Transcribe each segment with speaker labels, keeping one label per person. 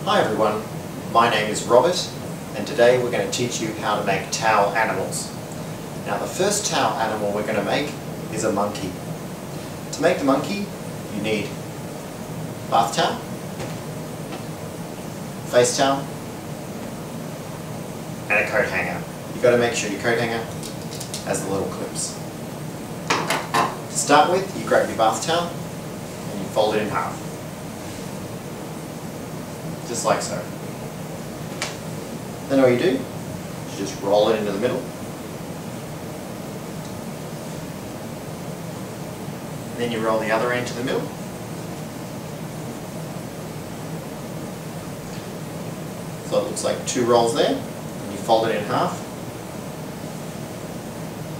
Speaker 1: Hi everyone, my name is Robert and today we're going to teach you how to make towel animals. Now the first towel animal we're going to make is a monkey. To make the monkey you need a bath towel, face towel and a coat hanger. You've got to make sure your coat hanger has the little clips. To start with, you grab your bath towel and you fold it in half. Just like so. Then all you do is just roll it into the middle. And then you roll the other end to the middle. So it looks like two rolls there. And you fold it in half.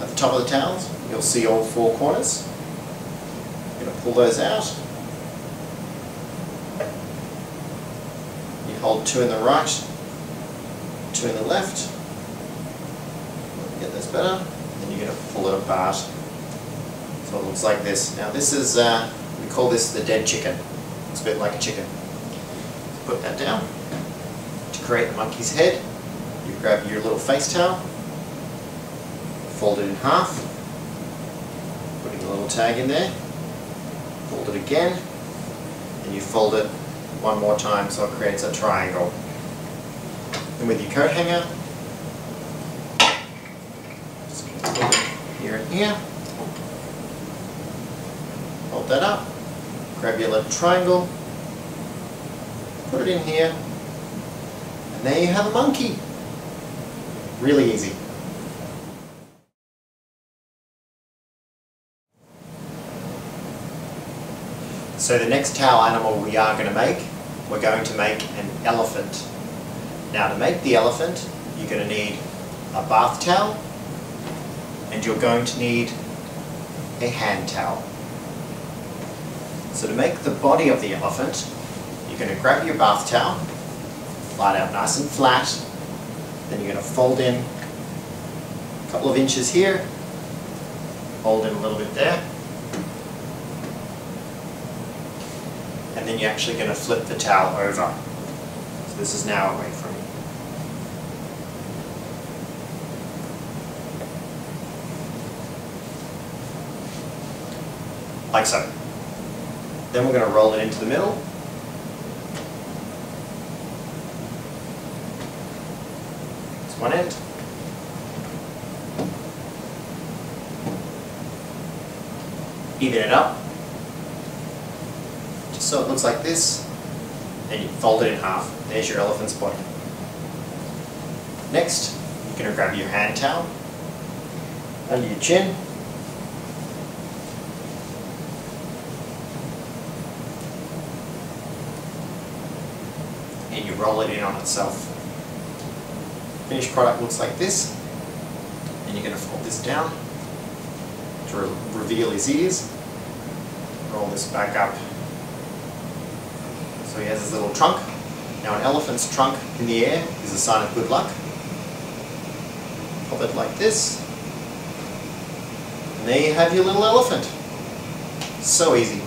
Speaker 1: At the top of the towels, you'll see all four corners. You're going to pull those out. Hold two in the right, two in the left. Get this better. Then you're going to pull it apart. So it looks like this. Now this is, we call this the dead chicken. It's a bit like a chicken. Put that down. To create the monkey's head, you grab your little face towel, fold it in half, putting a little tag in there, fold it again, and you fold it one more time so it creates a triangle. And with your coat hanger, just put it here and here, hold that up, grab your little triangle, put it in here, and there you have a monkey. Really easy. So the next towel animal we are going to make, we're going to make an elephant. Now to make the elephant, you're going to need a bath towel and you're going to need a hand towel. So to make the body of the elephant, you're going to grab your bath towel, lie it out nice and flat, then you're going to fold in a couple of inches here, fold in a little bit there, and then you're actually going to flip the towel over. So this is now away from you. Like so. Then we're going to roll it into the middle. That's one end. Even it up. So it looks like this, and you fold it in half. There's your elephant's body. Next, you're going to grab your hand towel under your chin, and you roll it in on itself. Finished product looks like this, and you're going to fold this down to reveal his ears. Roll this back up. So he has his little trunk. Now an elephant's trunk in the air is a sign of good luck. Pop it like this. And there you have your little elephant. So easy.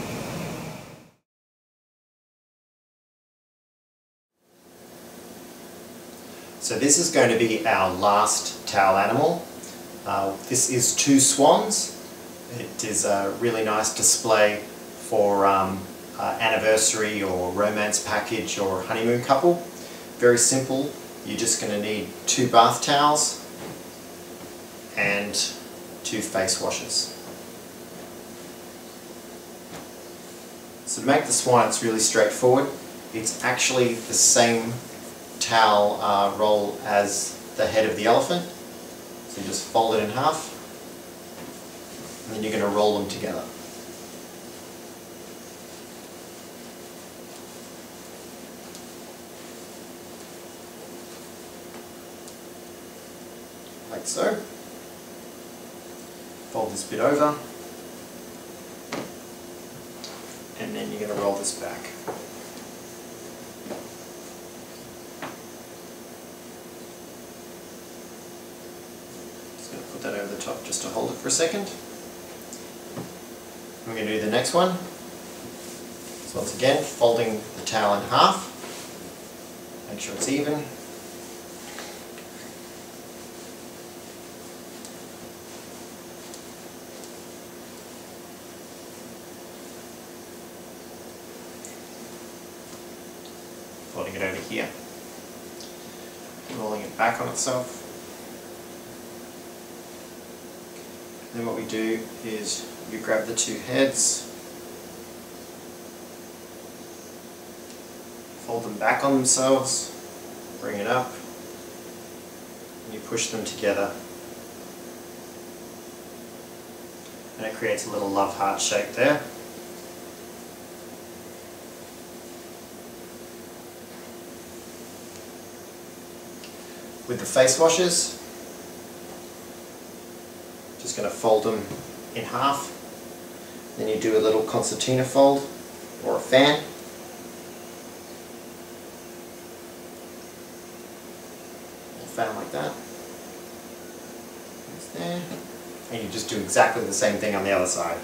Speaker 1: So this is going to be our last towel animal. This is two swans. It is a really nice display for anniversary or romance package or honeymoon couple. Very simple. You're just going to need two bath towels and two face washes. So to make the swan, it's really straightforward. It's actually the same towel roll as the head of the elephant. So you just fold it in half and then you're going to roll them together. Like so. Fold this bit over, and then you're going to roll this back. Just going to put that over the top just to hold it for a second. We're going to do the next one. So once again, folding the towel in half, Make sure it's even. Folding it over here. Rolling it back on itself. Then what we do is you grab the two heads, fold them back on themselves, bring it up, and you push them together. And it creates a little love heart shape there. With the face washers, just going to fold them in half. Then you do a little concertina fold or a fan. A fan like that. It's there. And you just do exactly the same thing on the other side.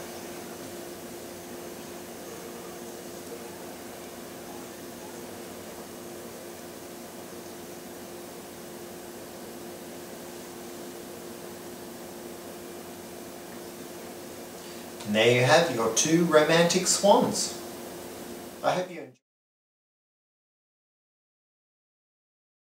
Speaker 1: And there you have your two romantic swans. I hope you